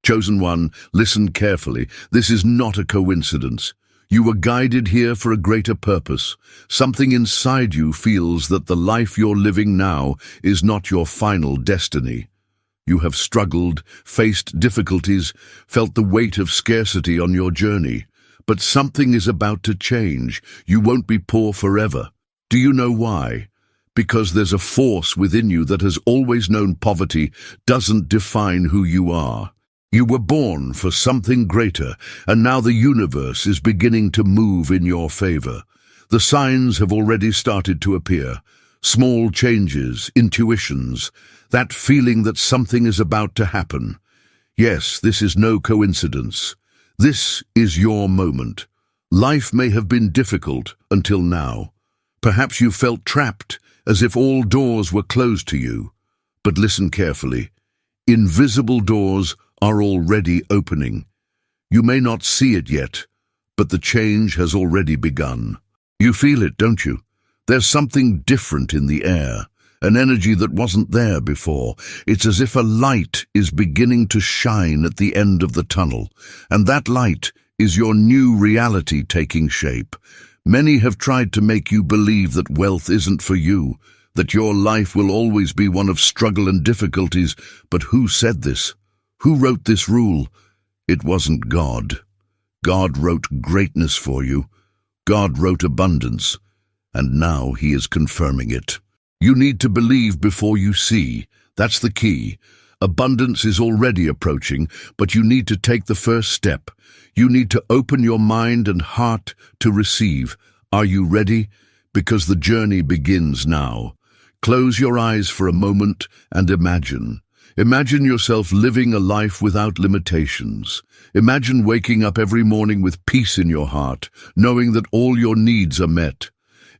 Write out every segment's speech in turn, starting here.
Chosen one, listen carefully. This is not a coincidence. You were guided here for a greater purpose. Something inside you feels that the life you're living now is not your final destiny. You have struggled, faced difficulties, felt the weight of scarcity on your journey. But something is about to change. You won't be poor forever. Do you know why? Because there's a force within you that has always known poverty doesn't define who you are. You were born for something greater, and now the universe is beginning to move in your favor. The signs have already started to appear. Small changes, intuitions, that feeling that something is about to happen. Yes, this is no coincidence. This is your moment. Life may have been difficult until now. Perhaps you felt trapped, as if all doors were closed to you. But listen carefully. Invisible doors are already opening. You may not see it yet, but the change has already begun. You feel it, don't you? There's something different in the air, an energy that wasn't there before. It's as if a light is beginning to shine at the end of the tunnel, and that light is your new reality taking shape. Many have tried to make you believe that wealth isn't for you, that your life will always be one of struggle and difficulties, but who said this? Who wrote this rule? It wasn't God. God wrote greatness for you. God wrote abundance, and now He is confirming it. You need to believe before you see. That's the key. Abundance is already approaching, but you need to take the first step. You need to open your mind and heart to receive. Are you ready? Because the journey begins now. Close your eyes for a moment and imagine. Imagine yourself living a life without limitations. Imagine waking up every morning with peace in your heart, knowing that all your needs are met.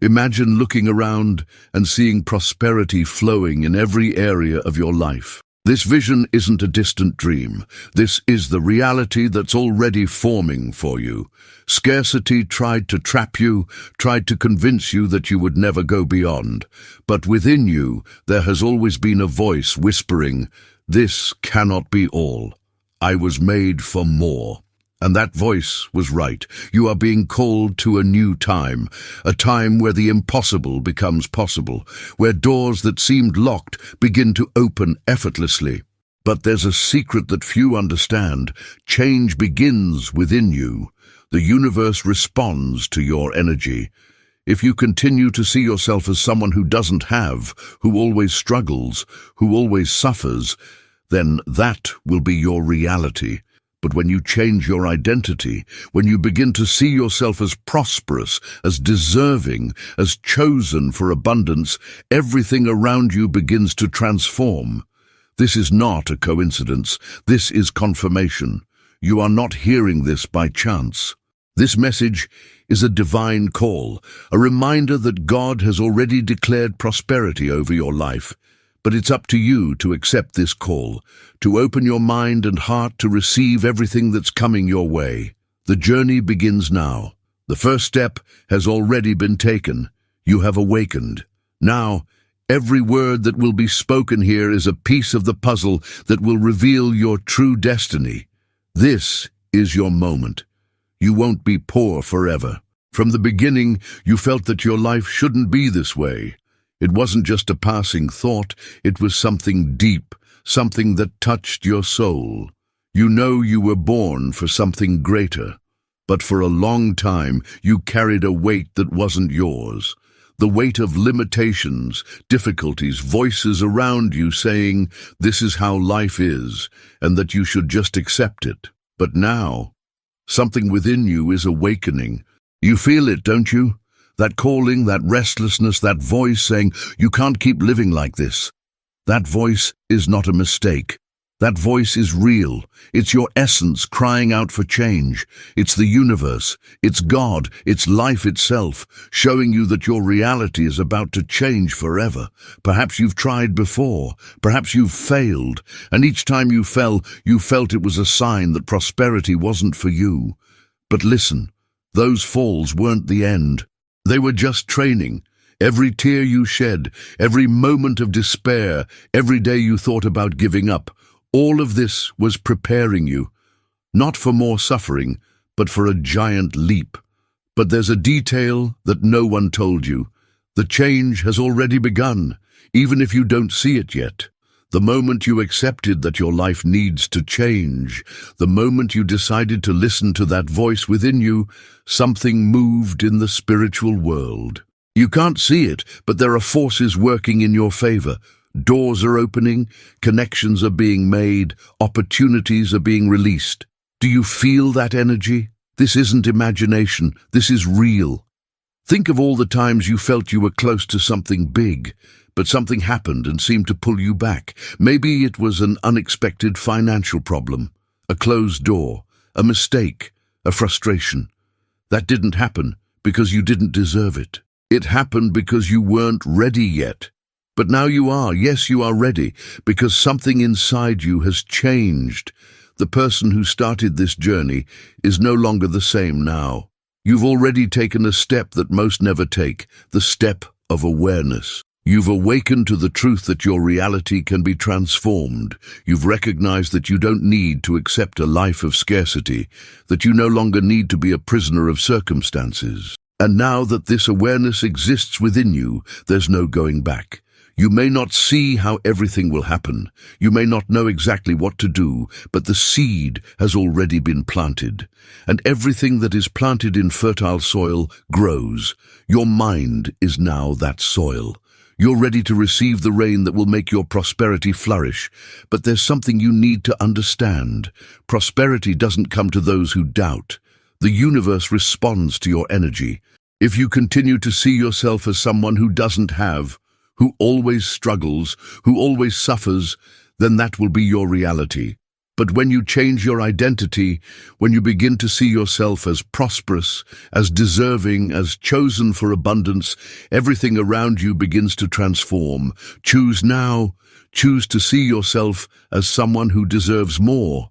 Imagine looking around and seeing prosperity flowing in every area of your life. This vision isn't a distant dream. This is the reality that's already forming for you. Scarcity tried to trap you, tried to convince you that you would never go beyond. But within you, there has always been a voice whispering, "This cannot be all. I was made for more." And that voice was right. You are being called to a new time, a time where the impossible becomes possible, where doors that seemed locked begin to open effortlessly. But there's a secret that few understand. Change begins within you. The universe responds to your energy. If you continue to see yourself as someone who doesn't have, who always struggles, who always suffers, then that will be your reality. But when you change your identity, when you begin to see yourself as prosperous, as deserving, as chosen for abundance, everything around you begins to transform. This is not a coincidence. This is confirmation. You are not hearing this by chance. This message is a divine call, a reminder that God has already declared prosperity over your life. But it's up to you to accept this call, to open your mind and heart to receive everything that's coming your way. The journey begins now. The first step has already been taken. You have awakened. Now, every word that will be spoken here is a piece of the puzzle that will reveal your true destiny. This is your moment. You won't be poor forever. From the beginning, you felt that your life shouldn't be this way. It wasn't just a passing thought, it was something deep, something that touched your soul. You know you were born for something greater, but for a long time you carried a weight that wasn't yours. The weight of limitations, difficulties, voices around you saying, "This is how life is," and that you should just accept it. But now, something within you is awakening. You feel it, don't you? That calling, that restlessness, that voice saying, "You can't keep living like this." That voice is not a mistake. That voice is real. It's your essence crying out for change. It's the universe. It's God. It's life itself, showing you that your reality is about to change forever. Perhaps you've tried before. Perhaps you've failed. And each time you fell, you felt it was a sign that prosperity wasn't for you. But listen, those falls weren't the end. They were just training. Every tear you shed, every moment of despair, every day you thought about giving up, All of this was preparing you, not for more suffering, but for a giant leap. But there's a detail that no one told you. The change has already begun, even if you don't see it yet. The moment you accepted that your life needs to change, the moment you decided to listen to that voice within you, something moved in the spiritual world. You can't see it, but there are forces working in your favor. Doors are opening, connections are being made, opportunities are being released. Do you feel that energy? This isn't imagination, this is real. Think of all the times you felt you were close to something big, but something happened and seemed to pull you back. Maybe it was an unexpected financial problem, a closed door, a mistake, a frustration. That didn't happen because you didn't deserve it. It happened because you weren't ready yet. But now you are. Yes, you are ready, because something inside you has changed. The person who started this journey is no longer the same now. You've already taken a step that most never take, the step of awareness. You've awakened to the truth that your reality can be transformed. You've recognized that you don't need to accept a life of scarcity, that you no longer need to be a prisoner of circumstances. And now that this awareness exists within you, there's no going back. You may not see how everything will happen. You may not know exactly what to do, but the seed has already been planted. And everything that is planted in fertile soil grows. Your mind is now that soil. You're ready to receive the rain that will make your prosperity flourish. But there's something you need to understand. Prosperity doesn't come to those who doubt. The universe responds to your energy. If you continue to see yourself as someone who doesn't have, who always struggles, who always suffers, then that will be your reality. But when you change your identity, when you begin to see yourself as prosperous, as deserving, as chosen for abundance, everything around you begins to transform. Choose now. Choose to see yourself as someone who deserves more,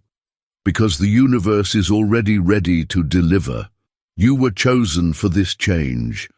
because the universe is already ready to deliver. You were chosen for this change,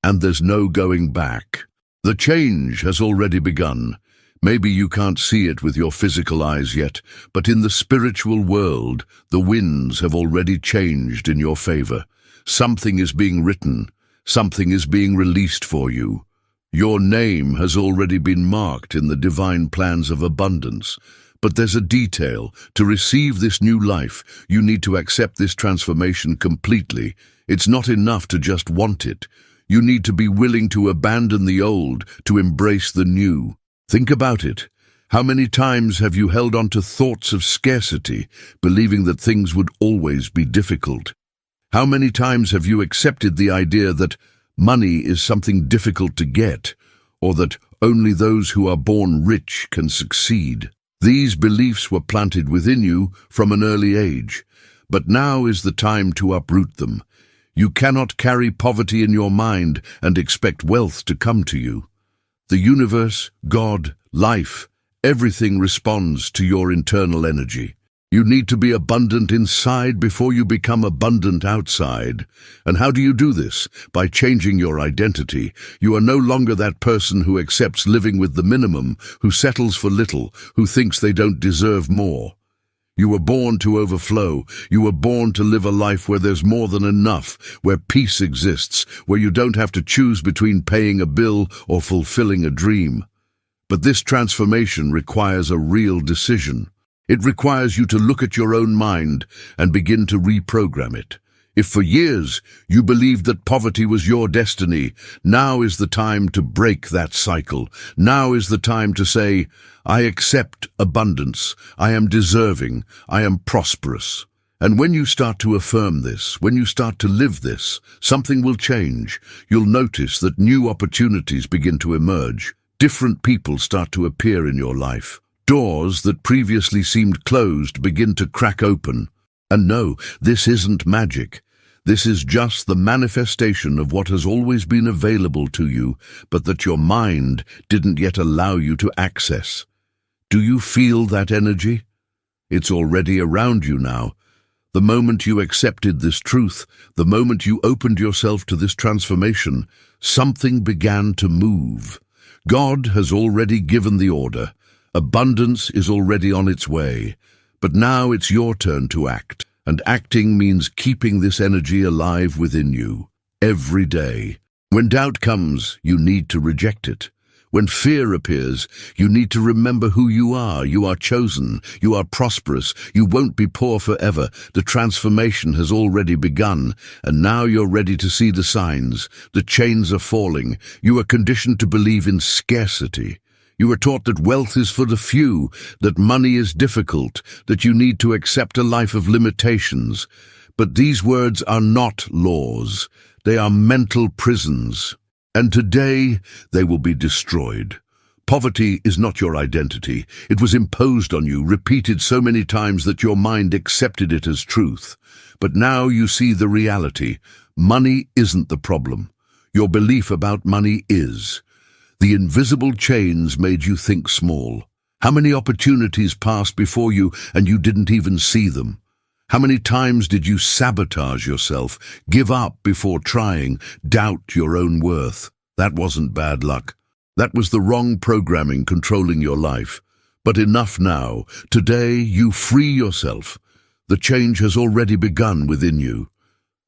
and there's no going back. The change has already begun. Maybe you can't see it with your physical eyes yet, but in the spiritual world, the winds have already changed in your favor. Something is being written. Something is being released for you. Your name has already been marked in the divine plans of abundance. But there's a detail. To receive this new life, you need to accept this transformation completely. It's not enough to just want it. You need to be willing to abandon the old, to embrace the new. Think about it. How many times have you held on to thoughts of scarcity, believing that things would always be difficult? How many times have you accepted the idea that money is something difficult to get, or that only those who are born rich can succeed? These beliefs were planted within you from an early age, but now is the time to uproot them. You cannot carry poverty in your mind and expect wealth to come to you. The universe, God, life, everything responds to your internal energy. You need to be abundant inside before you become abundant outside. And how do you do this? By changing your identity. You are no longer that person who accepts living with the minimum, who settles for little, who thinks they don't deserve more. You were born to overflow. You were born to live a life where there's more than enough, where peace exists, where you don't have to choose between paying a bill or fulfilling a dream. But this transformation requires a real decision. It requires you to look at your own mind and begin to reprogram it. If for years you believed that poverty was your destiny, now is the time to break that cycle. Now is the time to say, I accept abundance. I am deserving. I am prosperous. And when you start to affirm this, when you start to live this, something will change. You'll notice that new opportunities begin to emerge. Different people start to appear in your life. Doors that previously seemed closed begin to crack open. And no, this isn't magic. This is just the manifestation of what has always been available to you, but that your mind didn't yet allow you to access. Do you feel that energy? It's already around you now. The moment you accepted this truth, the moment you opened yourself to this transformation, something began to move. God has already given the order. Abundance is already on its way, but now it's your turn to act. And acting means keeping this energy alive within you, every day. When doubt comes, you need to reject it. When fear appears, you need to remember who you are. You are chosen. You are prosperous. You won't be poor forever. The transformation has already begun, and now you're ready to see the signs. The chains are falling. You are conditioned to believe in scarcity. You are taught that wealth is for the few, that money is difficult, that you need to accept a life of limitations. But these words are not laws. They are mental prisons. And today, they will be destroyed. Poverty is not your identity. It was imposed on you, repeated so many times that your mind accepted it as truth. But now you see the reality. Money isn't the problem. Your belief about money is. The invisible chains made you think small. How many opportunities passed before you and you didn't even see them? How many times did you sabotage yourself, give up before trying, doubt your own worth? That wasn't bad luck. That was the wrong programming controlling your life. But enough now. Today you free yourself. The change has already begun within you.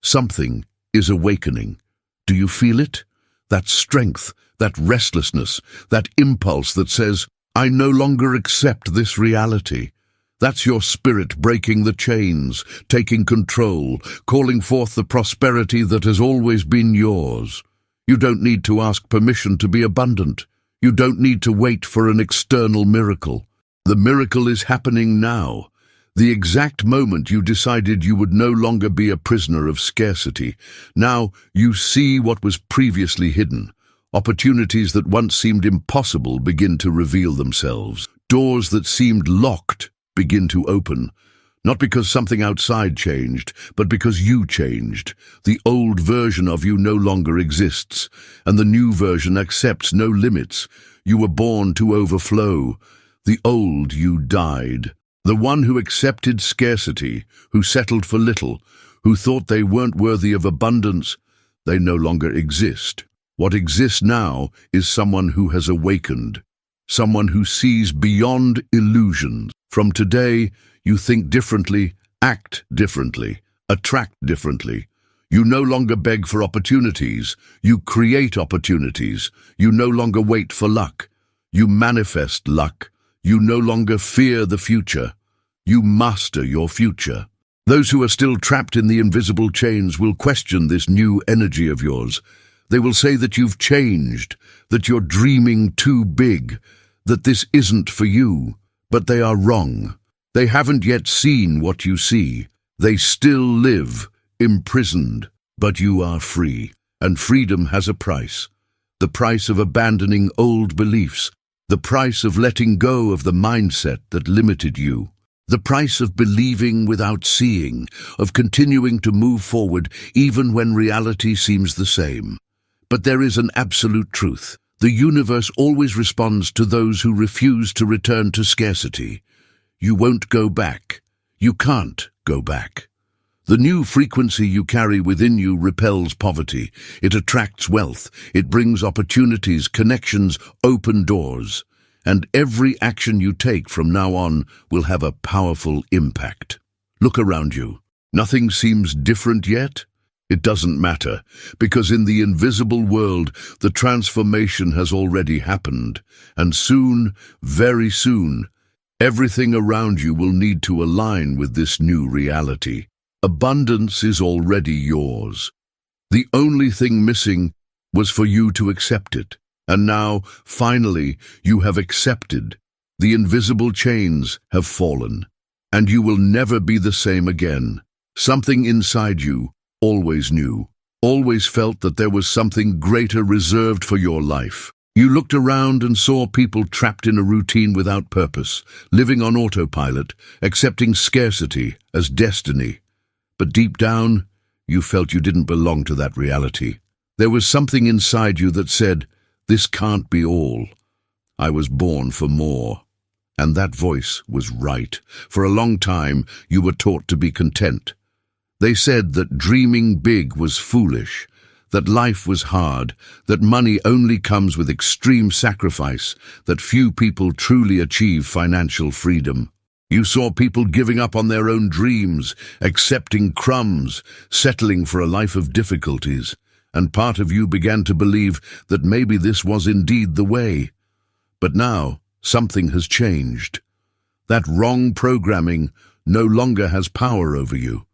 Something is awakening. Do you feel it? That strength, that restlessness, that impulse that says, I no longer accept this reality. That's your spirit breaking the chains, taking control, calling forth the prosperity that has always been yours. You don't need to ask permission to be abundant. You don't need to wait for an external miracle. The miracle is happening now. The exact moment you decided you would no longer be a prisoner of scarcity. Now you see what was previously hidden. Opportunities that once seemed impossible begin to reveal themselves. Doors that seemed locked begin to open, not because something outside changed, but because you changed. The old version of you no longer exists, and the new version accepts no limits. You were born to overflow. The old you died. The one who accepted scarcity, who settled for little, who thought they weren't worthy of abundance, they no longer exist. What exists now is someone who has awakened, someone who sees beyond illusions. From today, you think differently, act differently, attract differently. You no longer beg for opportunities. You create opportunities. You no longer wait for luck. You manifest luck. You no longer fear the future. You master your future. Those who are still trapped in the invisible chains will question this new energy of yours. They will say that you've changed, that you're dreaming too big, that this isn't for you. But they are wrong. They haven't yet seen what you see. They still live, imprisoned, but you are free. And freedom has a price. The price of abandoning old beliefs. The price of letting go of the mindset that limited you. The price of believing without seeing, of continuing to move forward even when reality seems the same. But there is an absolute truth. The universe always responds to those who refuse to return to scarcity. You won't go back. You can't go back. The new frequency you carry within you repels poverty. It attracts wealth. It brings opportunities, connections, open doors. And every action you take from now on will have a powerful impact. Look around you. Nothing seems different yet? It doesn't matter, because in the invisible world, the transformation has already happened, and soon, very soon, everything around you will need to align with this new reality. Abundance is already yours. The only thing missing was for you to accept it, and now, finally, you have accepted. The invisible chains have fallen, and you will never be the same again. Something inside you always knew, always felt that there was something greater reserved for your life. You looked around and saw people trapped in a routine without purpose, living on autopilot, accepting scarcity as destiny. But deep down, you felt you didn't belong to that reality. There was something inside you that said, "This can't be all. I was born for more." And that voice was right. For a long time, you were taught to be content. They said that dreaming big was foolish, that life was hard, that money only comes with extreme sacrifice, that few people truly achieve financial freedom. You saw people giving up on their own dreams, accepting crumbs, settling for a life of difficulties, and part of you began to believe that maybe this was indeed the way. But now, something has changed. That wrong programming no longer has power over you,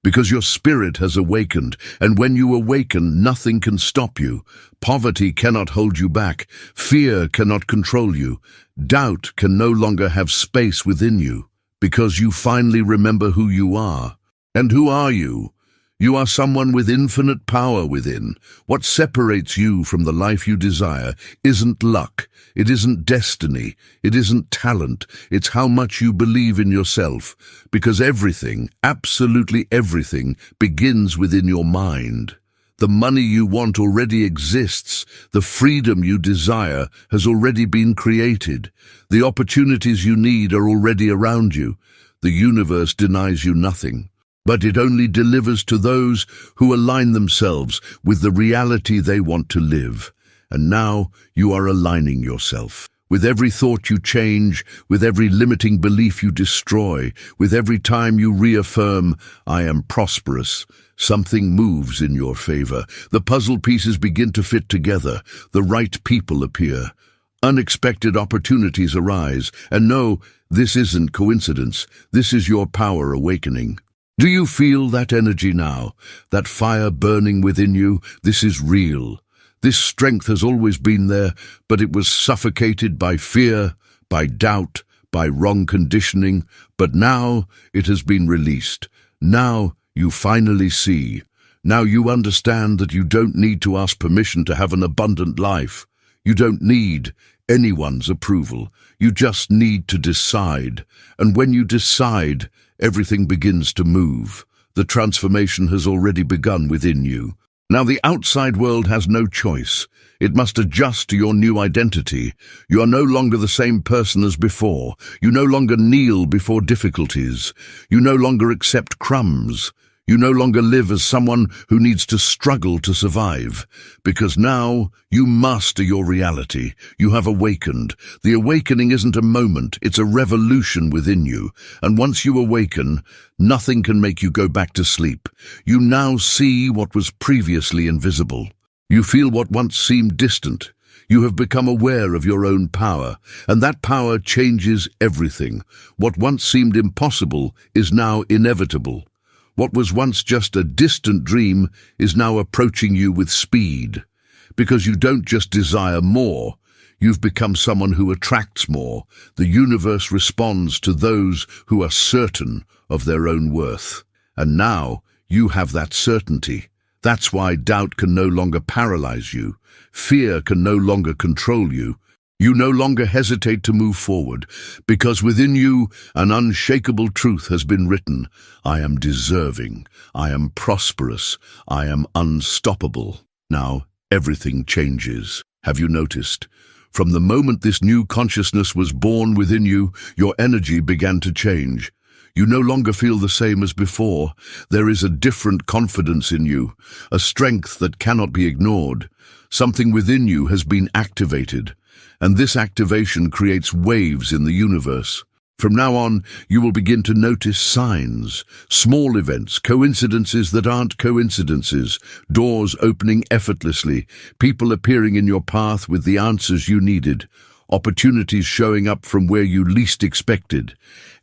because your spirit has awakened, and when you awaken, nothing can stop you. Poverty cannot hold you back. Fear cannot control you. Doubt can no longer have space within you, because you finally remember who you are. And who are you? You are someone with infinite power within. What separates you from the life you desire isn't luck, it isn't destiny, it isn't talent, it's how much you believe in yourself. Because everything, absolutely everything, begins within your mind. The money you want already exists. The freedom you desire has already been created. The opportunities you need are already around you. The universe denies you nothing, but it only delivers to those who align themselves with the reality they want to live. And now you are aligning yourself. With every thought you change, with every limiting belief you destroy, with every time you reaffirm, "I am prosperous," something moves in your favor. The puzzle pieces begin to fit together. The right people appear. Unexpected opportunities arise. And no, this isn't coincidence. This is your power awakening. Do you feel that energy now? That fire burning within you? This is real. This strength has always been there, but it was suffocated by fear, by doubt, by wrong conditioning. But now it has been released. Now you finally see. Now you understand that you don't need to ask permission to have an abundant life. You don't need anyone's approval. You just need to decide. And when you decide, everything begins to move. The transformation has already begun within you. Now the outside world has no choice. It must adjust to your new identity. You are no longer the same person as before. You no longer kneel before difficulties. You no longer accept crumbs. You no longer live as someone who needs to struggle to survive, because now you master your reality. You have awakened. The awakening isn't a moment, it's a revolution within you. And once you awaken, nothing can make you go back to sleep. You now see what was previously invisible. You feel what once seemed distant. You have become aware of your own power, and that power changes everything. What once seemed impossible is now inevitable. What was once just a distant dream is now approaching you with speed. Because you don't just desire more, you've become someone who attracts more. The universe responds to those who are certain of their own worth. And now you have that certainty. That's why doubt can no longer paralyze you. Fear can no longer control you. You no longer hesitate to move forward, because within you an unshakable truth has been written. I am deserving, I am prosperous, I am unstoppable. Now everything changes. Have you noticed? From the moment this new consciousness was born within you, your energy began to change. You no longer feel the same as before. There is a different confidence in you, a strength that cannot be ignored. Something within you has been activated. And this activation creates waves in the universe. From now on, you will begin to notice signs, small events, coincidences that aren't coincidences, doors opening effortlessly, people appearing in your path with the answers you needed, opportunities showing up from where you least expected.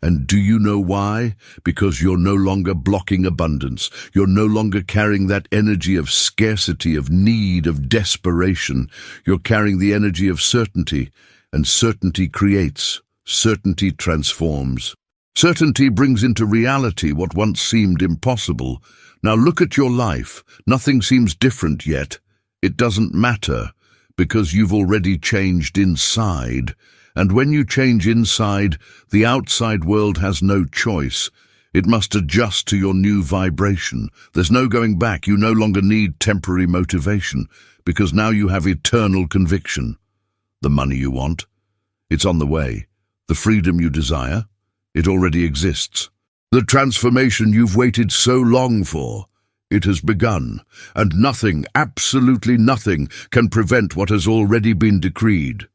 And do you know why? Because you're no longer blocking abundance. You're no longer carrying that energy of scarcity, of need, of desperation. You're carrying the energy of certainty, and certainty creates. Certainty transforms. Certainty brings into reality what once seemed impossible. Now look at your life. Nothing seems different yet. It doesn't matter, because you've already changed inside. And when you change inside, the outside world has no choice. It must adjust to your new vibration. There's no going back. You no longer need temporary motivation, because now you have eternal conviction. The money you want, it's on the way. The freedom you desire, it already exists. The transformation you've waited so long for, It has begun, and nothing, absolutely nothing, can prevent what has already been decreed.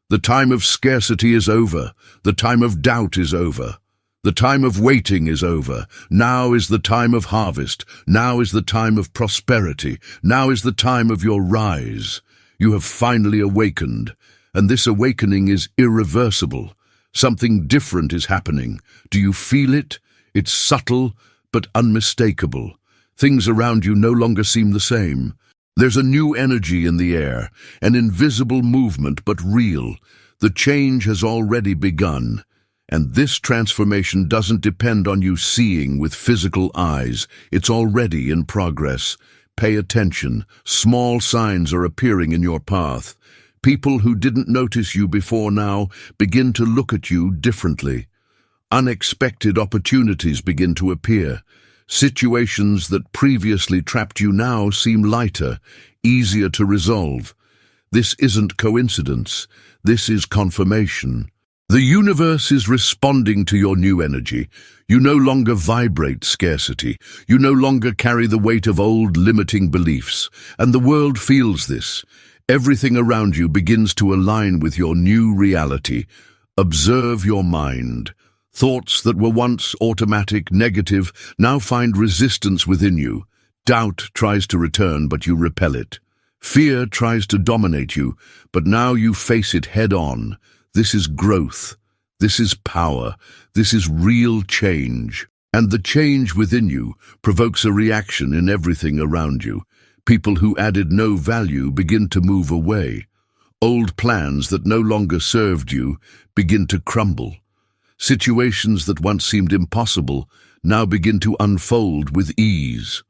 The time of scarcity is over. The time of doubt is over. The time of waiting is over. Now is the time of harvest. Now is the time of prosperity. Now is the time of your rise. You have finally awakened, and this awakening is irreversible. Something different is happening. Do you feel it? It's subtle, but unmistakable. Things around you no longer seem the same. There's a new energy in the air, an invisible movement, but real. The change has already begun, and this transformation doesn't depend on you seeing with physical eyes. It's already in progress. Pay attention. Small signs are appearing in your path. People who didn't notice you before now begin to look at you differently. Unexpected opportunities begin to appear. Situations that previously trapped you now seem lighter, easier to resolve. This isn't coincidence. This is confirmation. The universe is responding to your new energy. You no longer vibrate scarcity. You no longer carry the weight of old limiting beliefs. And the world feels this. Everything around you begins to align with your new reality. Observe your mind. Thoughts that were once automatic, negative, now find resistance within you. Doubt tries to return, but you repel it. Fear tries to dominate you, but now you face it head-on. This is growth. This is power. This is real change. And the change within you provokes a reaction in everything around you. People who added no value begin to move away. Old plans that no longer served you begin to crumble. Situations that once seemed impossible now begin to unfold with ease.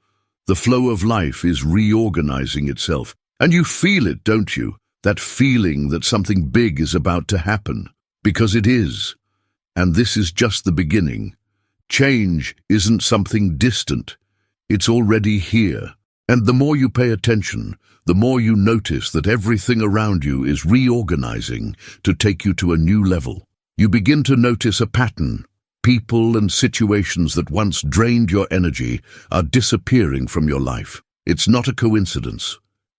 The flow of life is reorganizing itself, and you feel it, don't you? That feeling that something big is about to happen, because it is. And this is just the beginning. Change isn't something distant. It's already here. And the more you pay attention, the more you notice that everything around you is reorganizing to take you to a new level. You begin to notice a pattern. People and situations that once drained your energy are disappearing from your life. It's not a coincidence.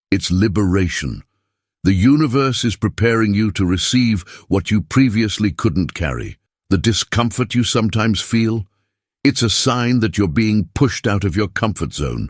It's liberation. The universe is preparing you to receive what you previously couldn't carry. The discomfort you sometimes feel, it's a sign that you're being pushed out of your comfort zone.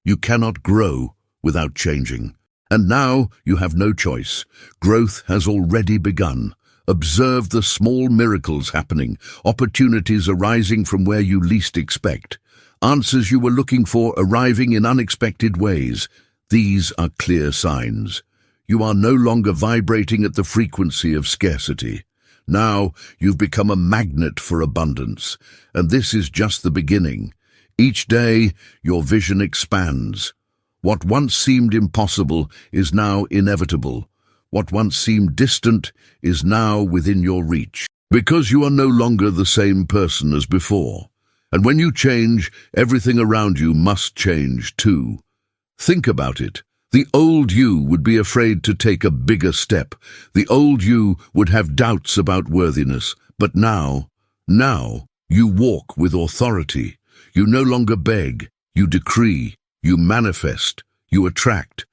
You cannot grow without changing. And now you have no choice. Growth has already begun. Observe the small miracles happening, opportunities arising from where you least expect, answers you were looking for arriving in unexpected ways. These are clear signs. You are no longer vibrating at the frequency of scarcity. Now you've become a magnet for abundance, and this is just the beginning. Each day, your vision expands. What once seemed impossible is now inevitable. What once seemed distant is now within your reach, because you are no longer the same person as before. And when you change, everything around you must change too. Think about it. The old you would be afraid to take a bigger step. The old you would have doubts about worthiness. But now you walk with authority. You no longer beg. You decree. You manifest. You attract.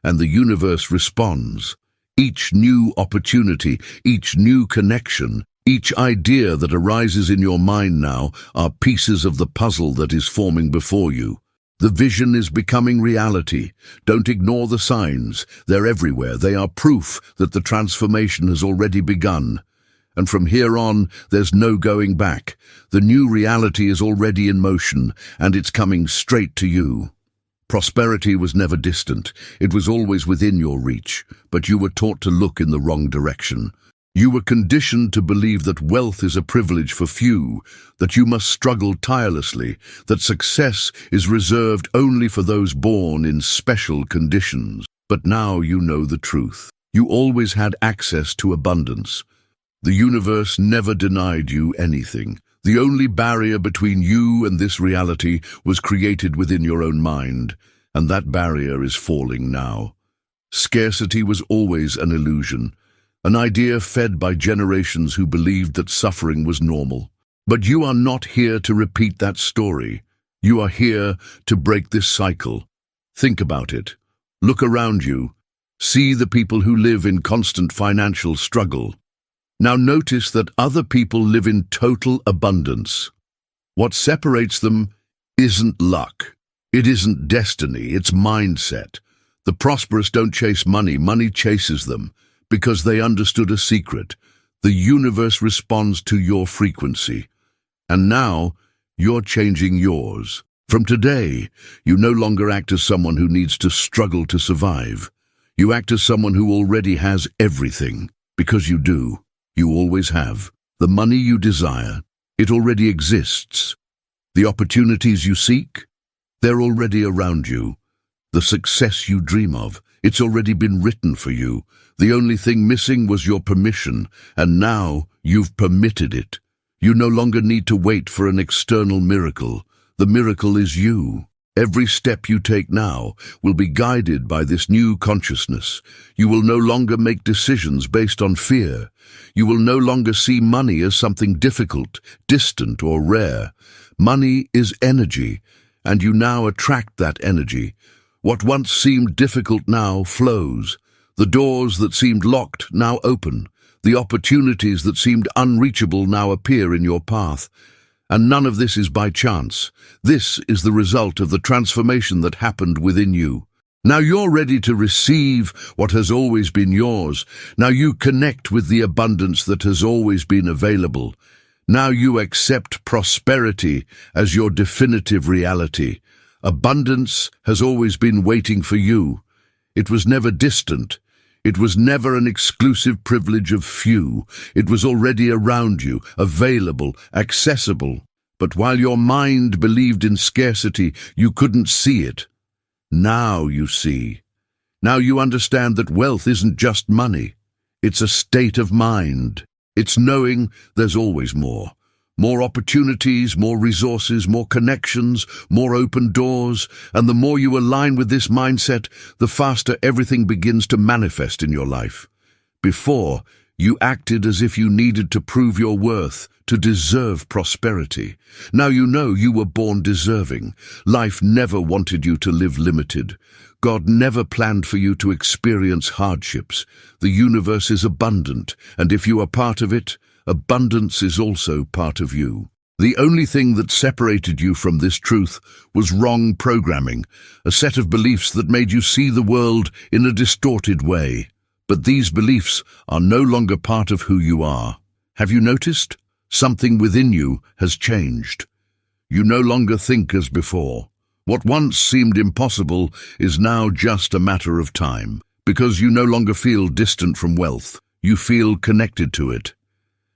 And the universe responds. Each new opportunity, each new connection, each idea that arises in your mind now are pieces of the puzzle that is forming before you. The vision is becoming reality. Don't ignore the signs. They're everywhere. They are proof that the transformation has already begun. And from here on, there's no going back. The new reality is already in motion, and it's coming straight to you. Prosperity was never distant. It was always within your reach, but you were taught to look in the wrong direction. You were conditioned to believe that wealth is a privilege for few, that you must struggle tirelessly, that success is reserved only for those born in special conditions. But now you know the truth. You always had access to abundance. The universe never denied you anything. The only barrier between you and this reality was created within your own mind, and that barrier is falling now. Scarcity was always an illusion, an idea fed by generations who believed that suffering was normal. But you are not here to repeat that story. You are here to break this cycle. Think about it. Look around you. See the people who live in constant financial struggle. Now notice that other people live in total abundance. What separates them isn't luck. It isn't destiny, it's mindset. The prosperous don't chase money, money chases them because they understood a secret. The universe responds to your frequency. And now, you're changing yours. From today, you no longer act as someone who needs to struggle to survive. You act as someone who already has everything, because you do. You always have. The money you desire, it already exists. The opportunities you seek, they're already around you. The success you dream of, it's already been written for you. The only thing missing was your permission, and now you've permitted it. You no longer need to wait for an external miracle. The miracle is you. Every step you take now will be guided by this new consciousness. You will no longer make decisions based on fear. You will no longer see money as something difficult, distant, or rare. Money is energy, and you now attract that energy. What once seemed difficult now flows. The doors that seemed locked now open. The opportunities that seemed unreachable now appear in your path. And none of this is by chance. This is the result of the transformation that happened within you. Now you're ready to receive what has always been yours. Now you connect with the abundance that has always been available. Now you accept prosperity as your definitive reality. Abundance has always been waiting for you. It was never distant. It was never an exclusive privilege of few. It was already around you, available, accessible. But while your mind believed in scarcity, you couldn't see it. Now you see. Now you understand that wealth isn't just money. It's a state of mind. It's knowing there's always more. More opportunities, more resources, more connections, more open doors, and the more you align with this mindset, the faster everything begins to manifest in your life. Before, you acted as if you needed to prove your worth, to deserve prosperity. Now you know you were born deserving. Life never wanted you to live limited. God never planned for you to experience hardships. The universe is abundant, and if you are part of it, abundance is also part of you. The only thing that separated you from this truth was wrong programming, a set of beliefs that made you see the world in a distorted way. But these beliefs are no longer part of who you are. Have you noticed? Something within you has changed. You no longer think as before. What once seemed impossible is now just a matter of time. Because you no longer feel distant from wealth, you feel connected to it.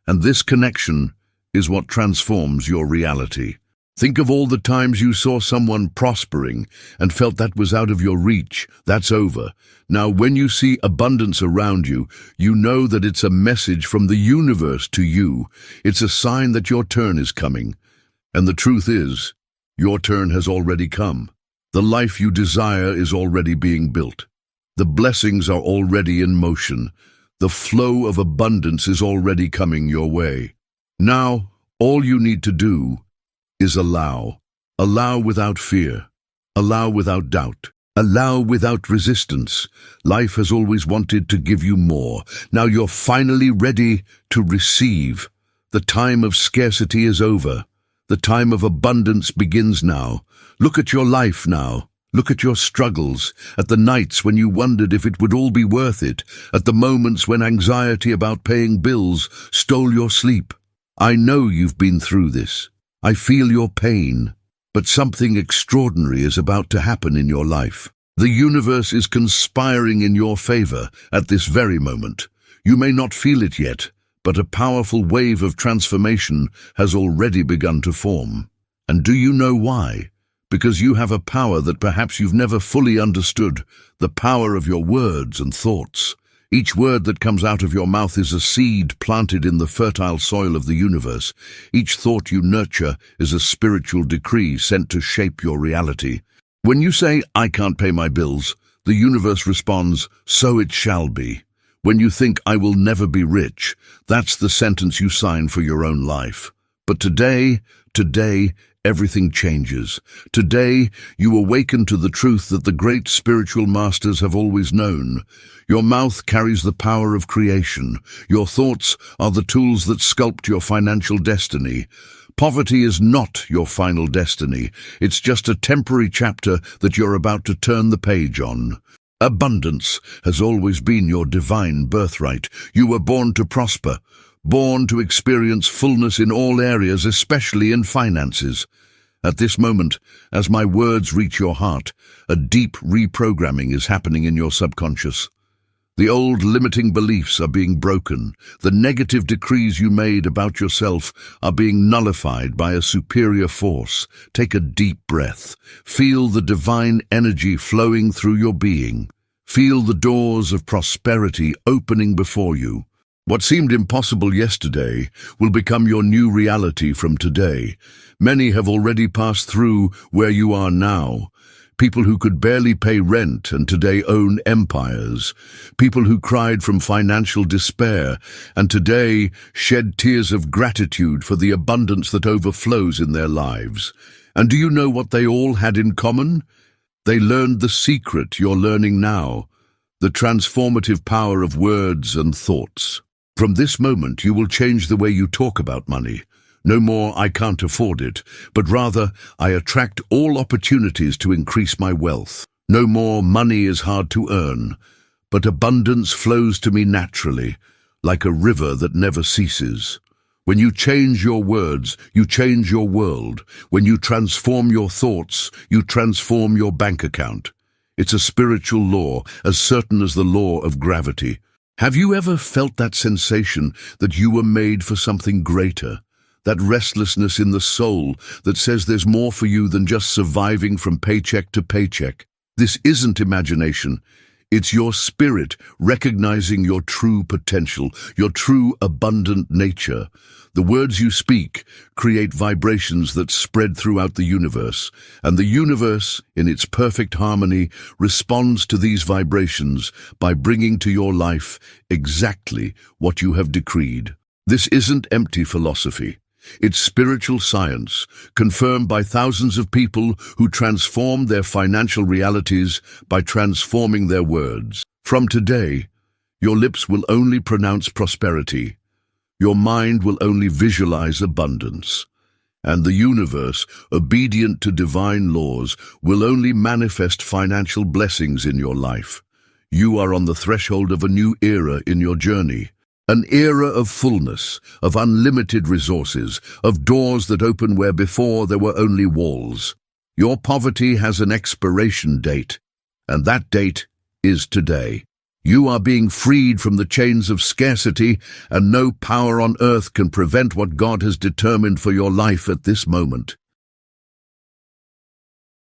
And this connection is what transforms your reality. Think of all the times you saw someone prospering and felt that was out of your reach. That's over. Now, when you see abundance around you, you know that it's a message from the universe to you. It's a sign that your turn is coming. And the truth is, your turn has already come. The life you desire is already being built. The blessings are already in motion. The flow of abundance is already coming your way. Now, all you need to do is allow. Allow without fear. Allow without doubt. Allow without resistance. Life has always wanted to give you more. Now you're finally ready to receive. The time of scarcity is over. The time of abundance begins now. Look at your life now. Look at your struggles, at the nights when you wondered if it would all be worth it, at the moments when anxiety about paying bills stole your sleep. I know you've been through this. I feel your pain, but something extraordinary is about to happen in your life. The universe is conspiring in your favor at this very moment. You may not feel it yet, but a powerful wave of transformation has already begun to form. And do you know why? Because you have a power that perhaps you've never fully understood, the power of your words and thoughts. Each word that comes out of your mouth is a seed planted in the fertile soil of the universe. Each thought you nurture is a spiritual decree sent to shape your reality. When you say, "I can't pay my bills," the universe responds, "So it shall be." When you think, "I will never be rich," that's the sentence you sign for your own life. But today, everything changes. Today, you awaken to the truth that the great spiritual masters have always known. Your mouth carries the power of creation. Your thoughts are the tools that sculpt your financial destiny. Poverty is not your final destiny. It's just a temporary chapter that you're about to turn the page on. Abundance has always been your divine birthright. You were born to prosper, born to experience fullness in all areas, especially in finances. At this moment, as my words reach your heart, a deep reprogramming is happening in your subconscious. The old limiting beliefs are being broken. The negative decrees you made about yourself are being nullified by a superior force. Take a deep breath. Feel the divine energy flowing through your being. Feel the doors of prosperity opening before you. What seemed impossible yesterday will become your new reality from today. Many have already passed through where you are now. People who could barely pay rent and today own empires. People who cried from financial despair and today shed tears of gratitude for the abundance that overflows in their lives. And do you know what they all had in common? They learned the secret you're learning now, the transformative power of words and thoughts. From this moment, you will change the way you talk about money. No more, "I can't afford it," but rather, "I attract all opportunities to increase my wealth." No more, "Money is hard to earn," but abundance flows to me naturally, like a river that never ceases. When you change your words, you change your world. When you transform your thoughts, you transform your bank account. It's a spiritual law, as certain as the law of gravity. Have you ever felt that sensation that you were made for something greater? That restlessness in the soul that says there's more for you than just surviving from paycheck to paycheck. This isn't imagination. It's your spirit recognizing your true potential, your true abundant nature. The words you speak create vibrations that spread throughout the universe, and the universe, in its perfect harmony, responds to these vibrations by bringing to your life exactly what you have decreed. This isn't empty philosophy. It's spiritual science, confirmed by thousands of people who transform their financial realities by transforming their words. From today, your lips will only pronounce prosperity. Your mind will only visualize abundance. And the universe, obedient to divine laws, will only manifest financial blessings in your life. You are on the threshold of a new era in your journey. An era of fullness, of unlimited resources, of doors that open where before there were only walls. Your poverty has an expiration date, and that date is today. You are being freed from the chains of scarcity, and no power on earth can prevent what God has determined for your life at this moment.